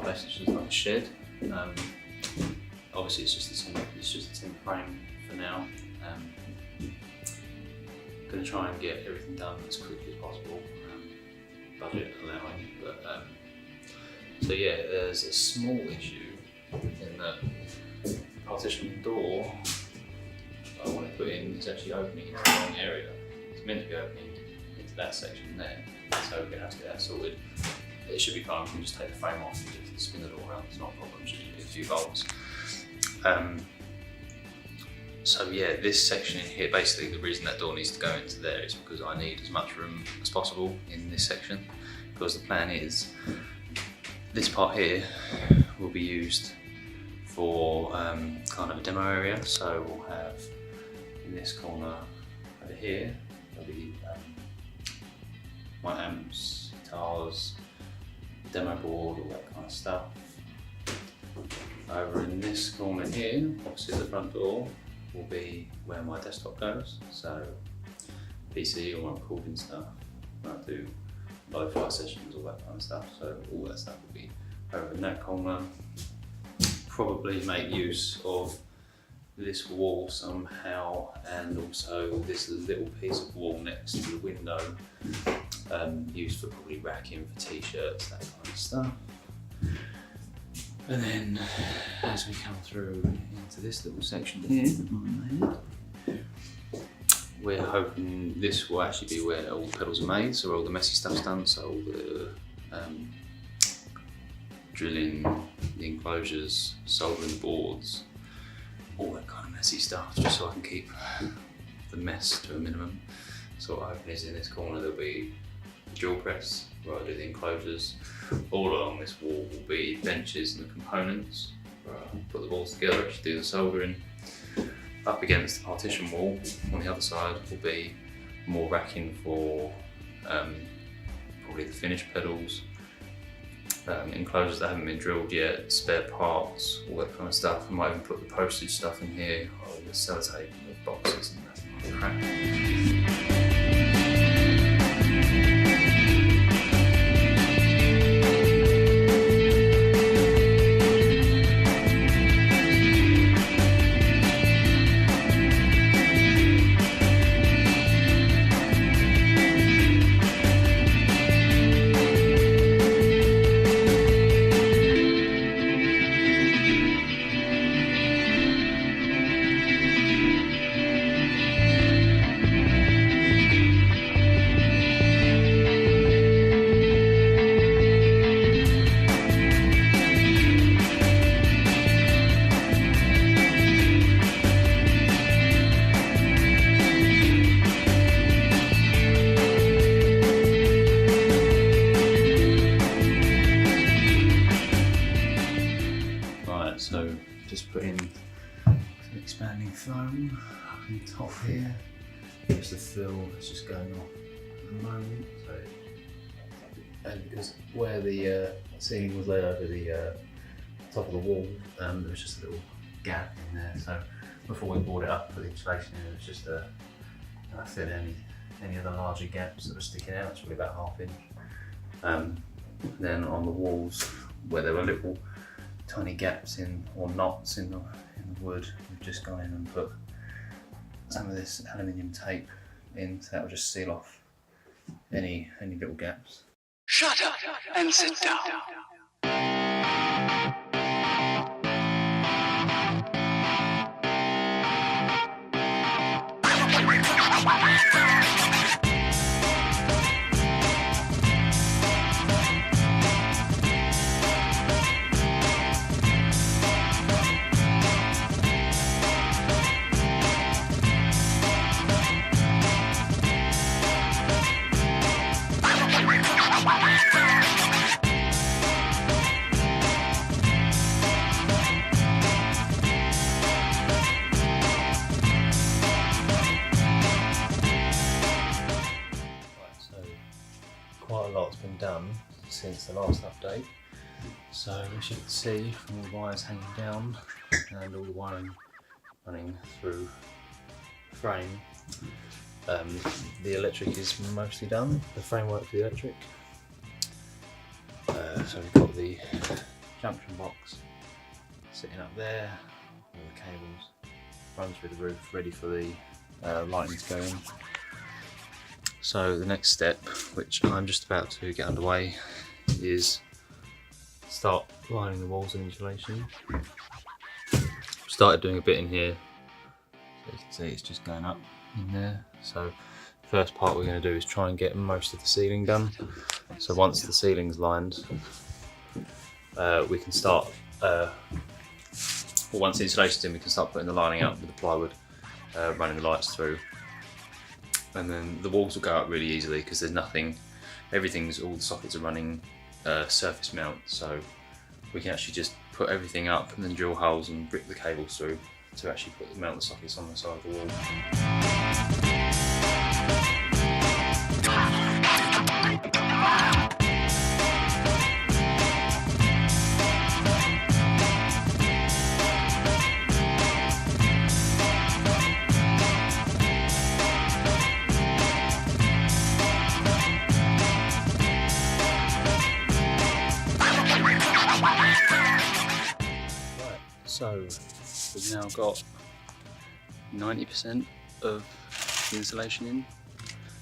basically it's just like a shed. Obviously it's just a tin frame for now. Going to try and get everything done as quickly as possible, budget allowing. But so yeah, there's a small issue in that the partition door I want to put in is actually opening into the wrong area. It's meant to be opening into that section there, so we're going to have to get that sorted. It should be fine, we can just take the frame off and just spin the door around, it's not a problem, it should just be a few bolts. So yeah, this section in here, basically the reason that door needs to go into there is because I need as much room as possible in this section, because the plan is this part here will be used for kind of a demo area. So we'll have in this corner over here, there'll be my amps, guitars, demo board, all that kind of stuff. Over in this corner here, opposite the front door, will be where my desktop goes. So PC, all my recording stuff, I do lo-fi sessions, all that kind of stuff. So all that stuff will be over in that corner. Probably make use of this wall somehow, and also this little piece of wall next to the window, used for probably racking for t-shirts, that kind of stuff. And then as we come through into this little section here, we're hoping this will actually be where all the pedals are made, so where all the messy stuff's done, so all the drilling, the enclosures, soldering the boards, all that kind of messy stuff, just so I can keep the mess to a minimum. So what I hope is in this corner there'll be the drill press where I do the enclosures. All along this wall will be benches and the components where I put the boards together, actually do the soldering. Up against the partition wall on the other side will be more racking for probably the finished pedals, enclosures that haven't been drilled yet, spare parts, all that kind of stuff. I might even put the postage stuff in here, or the sellotape and the boxes and that kind of crap. So just put in some expanding foam up on the top here, just the fill that's just going off at the moment. So, and because where the ceiling was laid over the top of the wall, there was just a little gap in there. So before we board it up for the insulation, it was just to fill any of the larger gaps that were sticking out. It's probably about ½ inch. Then on the walls where there were little tiny gaps in, or knots in the wood, we've just gone in and put some of this aluminium tape in, so that will just seal off any little gaps. Shut up and sit down. Quite a lot's been done since the last update. So as you can see from the wires hanging down and all the wiring running through the frame, the electric is mostly done, the framework for the electric. So we've got the junction box sitting up there, all the cables run through the roof, ready for the lighting to go in. So the next step, which I'm just about to get underway, is start lining the walls and insulation. Started doing a bit in here, so you can see it's just going up in there. So the first part we're going to do is try and get most of the ceiling done. So once the ceiling's lined, we can start, once the insulation's in, we can start putting the lining up with the plywood, running the lights through. And then the walls will go up really easily because there's nothing, all the sockets are running surface mount, so we can actually just put everything up and then drill holes and brick the cables through to actually mount the sockets on the side of the wall. So we've now got 90% of the insulation in.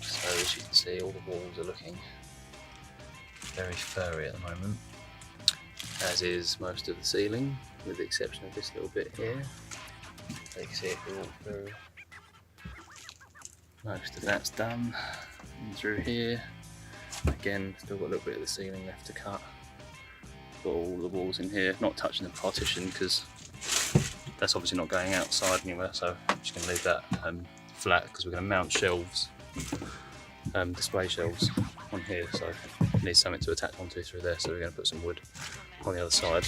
So as you can see, all the walls are looking very furry at the moment, as is most of the ceiling, with the exception of this little bit here. So you can see if we walk through, most of that's done. And through here, again, still got a little bit of the ceiling left to cut. Got all the walls in here, not touching the partition because that's obviously not going outside anywhere, so I'm just going to leave that flat because we're going to mount shelves, display shelves on here, so it needs something to attach onto through there, so we're going to put some wood on the other side.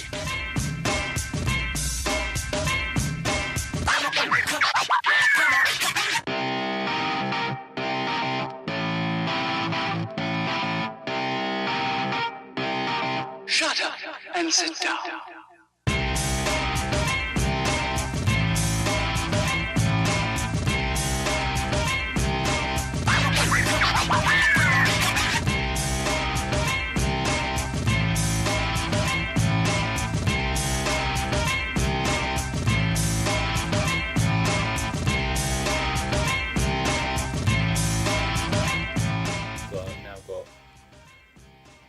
Shut up and sit down.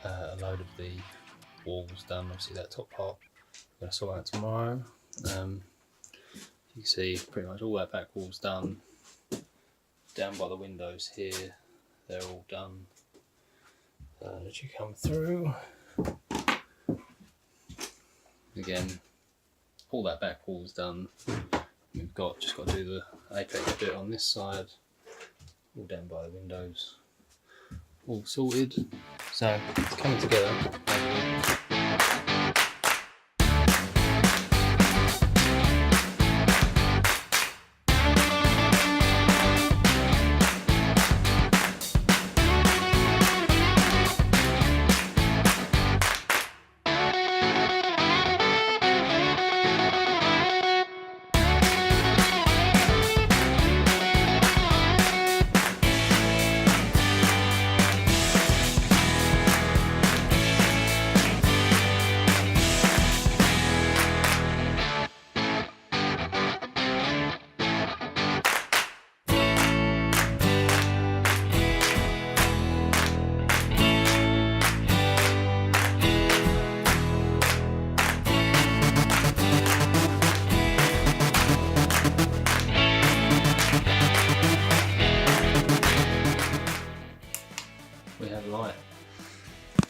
A load of the walls done. Obviously that top part we're going to sort out tomorrow. You can see pretty much all that back wall's done. Down by the windows here, they're all done. As you come through, again, all that back wall's done. We've just got to do the apex bit on this side, all down by the windows, all sorted. So it's coming together.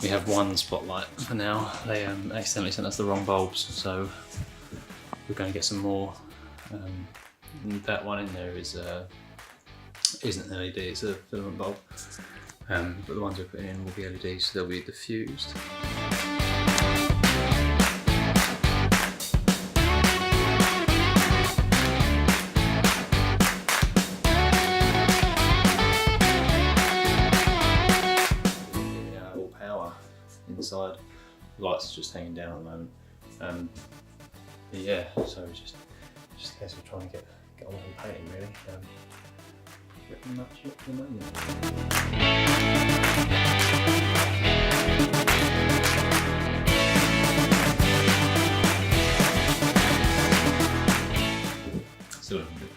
We have one spotlight for now. They accidentally sent us the wrong bulbs, so we're going to get some more. That one in there isn't an LED, it's a filament bulb. But the ones we're putting in will be LEDs, so they'll be diffused. Inside, the lights are just hanging down at the moment. But yeah, so it's just a case of trying to get on with the painting really. Pretty much it for the moment.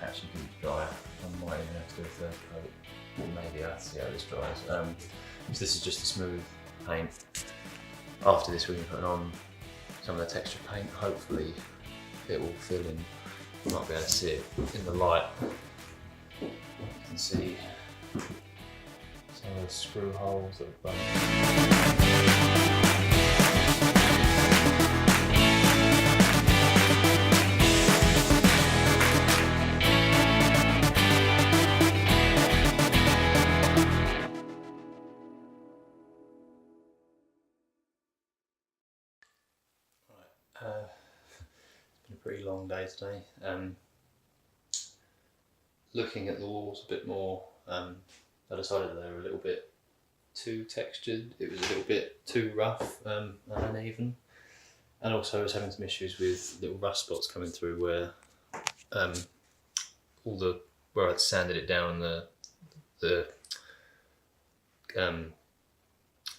actually going to dry. I might even have to do a third coat, or maybe I'll have to see how this dries. So this is just a smooth paint. After this, we're going to put on some of the texture paint. Hopefully, it will fill in. You might be able to see it in the light. You can see some of the screw holes that have bumped. It's been a pretty long day today. Looking at the walls a bit more, I decided they were a little bit too textured. It was a little bit too rough and uneven, and also I was having some issues with little rust spots coming through where where I'd sanded it down, the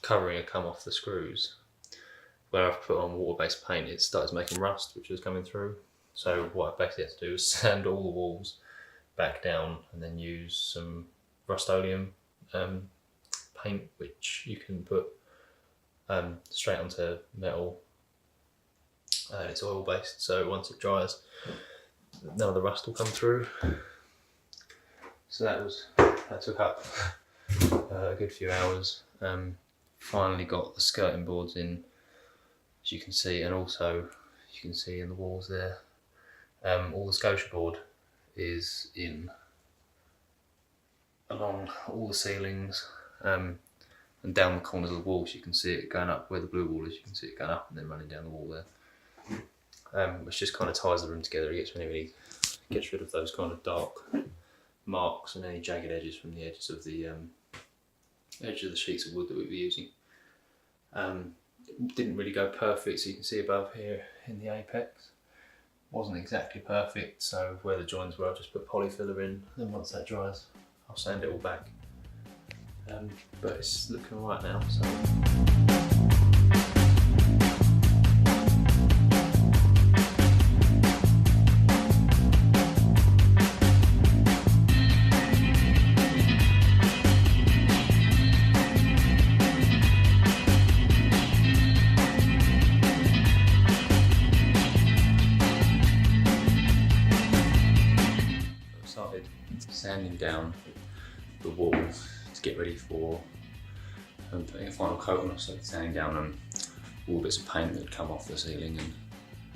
covering had come off the screws. Where I've put on water-based paint, it started making rust, which was coming through. So what I basically had to do was sand all the walls back down and then use some Rust-Oleum paint, which you can put straight onto metal. It's oil-based, so once it dries, none of the rust will come through. So that took up a good few hours. Finally got the skirting boards in, as you can see, and also you can see in the walls there, all the scotia board is in along all the ceilings and down the corners of the walls. You can see it going up where the blue wall is. You can see it going up and then running down the wall there, which just kind of ties the room together. It gets rid of those kind of dark marks and any jagged edges from the edges of the sheets of wood that we were using. It didn't really go perfect, so you can see above here in the apex wasn't exactly perfect, so where the joins were I just put polyfiller in, then once that dries I'll sand it all back. But it's looking alright now. So. Sanding down the wall to get ready for putting a final coat on. So sanding down all bits of paint that had come off the ceiling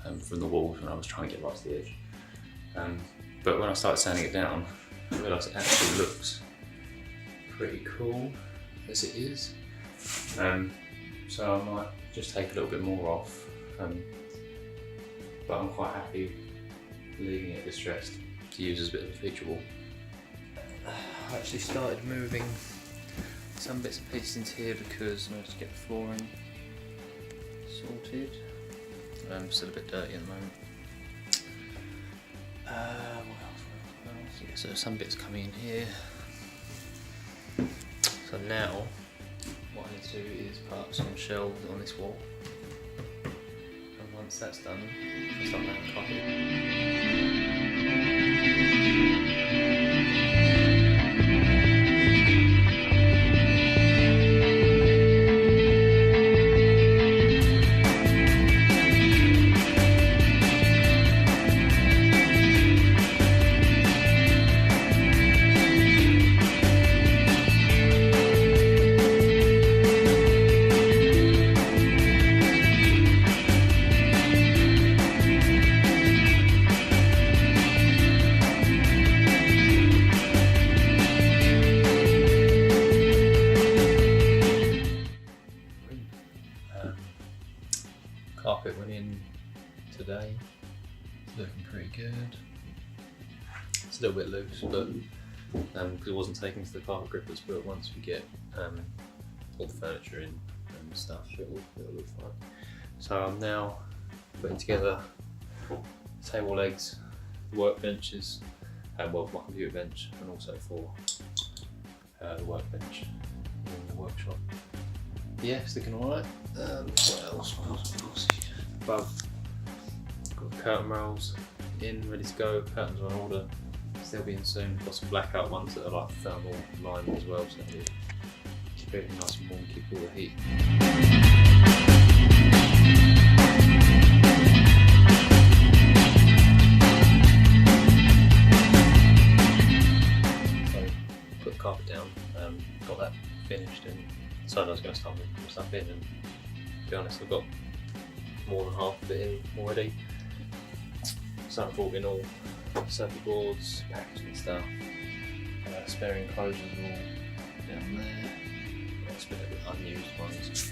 and from the walls when I was trying to get right to the edge. But when I started sanding it down, I realised it actually looks pretty cool as it is. So I might just take a little bit more off, but I'm quite happy leaving it distressed to use as a bit of a feature wall. I actually started moving some bits and pieces into here because I wanted to get the flooring sorted. Still a bit dirty at the moment. What else? Yeah, so some bits coming in here. So now what I need to do is put up some shelves on this wall, and once that's done, I'll start laying carpet. Carpet went in today, it's looking pretty good. It's a little bit loose, but because it wasn't taken to the carpet grippers, but once we get all the furniture in and stuff, it'll look fine. So I'm now putting together the table legs, the workbenches, well, my computer bench, and also for the workbench in the workshop. Yeah, it's looking alright. What else? Above, got the curtain rails in, ready to go. Curtains are on order. they'll be in soon. Got some blackout ones that are like thermal lined as well, so it'll keep it nice and warm, keep all the heat. So put the carpet down, got that finished, and decided I was going to start moving stuff in. And to be honest, I've got more than half of it in already. So I brought in all circuit boards, packaging stuff, spare enclosures all down there. That's a bit of unused ones.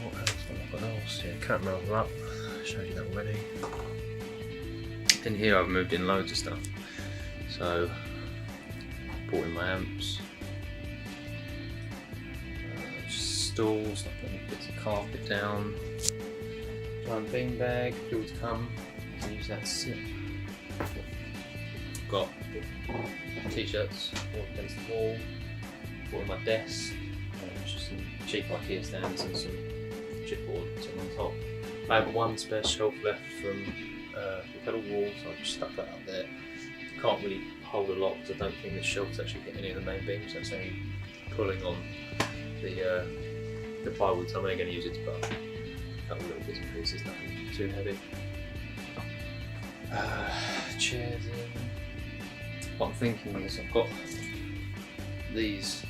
What else? What else? Yeah, curtain rails are up. Showed you that already. In here I've moved in loads of stuff. So brought in my amps, stools, I've put bits of carpet down. Giant beanbag, people to come. I can use that to sit. Got t-shirts all against the wall. Brought in my desk. Just some cheap IKEA stands and some chipboard sitting on top. I have one spare shelf left from the pedal wall, so I just stuck that up there. Can't really hold a lot because I don't think the shelf's actually hit any of the main beams. So it's only pulling on the plywood. So I'm only going to use it to put up a couple of little bits and pieces, nothing too heavy. Chairs in. What I'm thinking is I've got these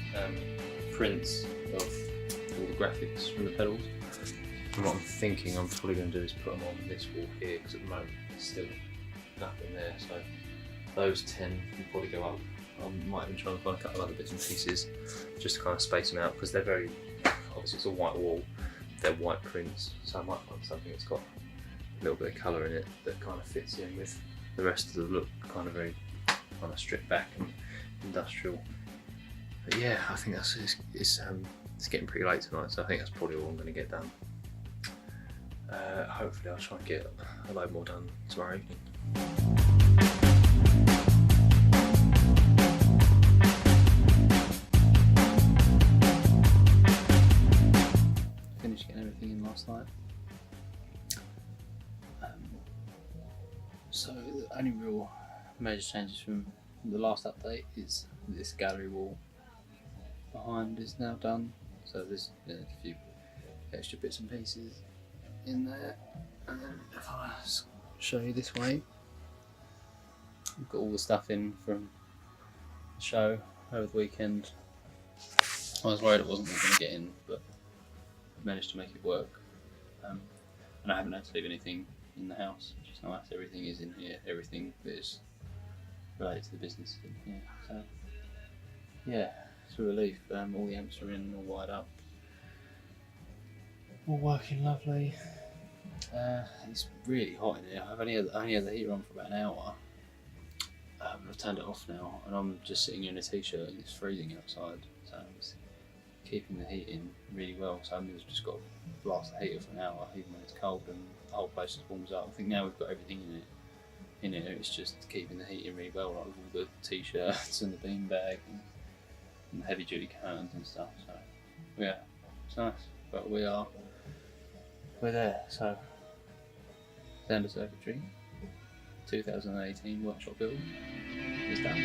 prints of all the graphics from the pedals. And what I'm thinking I'm probably going to do is put them on this wall here, because at the moment there's still nothing there. So those 10 will probably go up. I might even try and find a couple of other bits and pieces just to kind of space them out, because they're very, obviously it's a white wall, they're white prints, so I might find something that's got a little bit of colour in it that kind of fits in with the rest of the look, kind of very kind of stripped back and industrial. But yeah, I think it's getting pretty late tonight, so I think that's probably all I'm going to get done. Hopefully I'll try and get a load more done tomorrow evening. Finished getting everything in last night. So the only real major changes from the last update is this gallery wall behind is now done. So there's a few extra bits and pieces in there, and then if I show you this way, we've got all the stuff in from the show over the weekend. I was worried it wasn't going to get in, but I managed to make it work, and I haven't had to leave anything in the house, which is nice. Everything is in here, everything that is related to the business is in here, so yeah, it's a relief. All the amps are in, all wired up, all working lovely. It's really hot in here. I've only had the heater on for about an hour. I've turned it off now, and I'm just sitting in a t-shirt and it's freezing outside, so it's keeping the heat in really well. So I've just got to blast the heater for an hour, even when it's cold, and the whole place just warms up. I think now we've got everything in it. It's just keeping the heat in really well, like with all the t-shirts and the beanbag and the heavy-duty curtains and stuff. So yeah, it's nice. But we're there. So Zander Circuitry 2018 workshop build is done.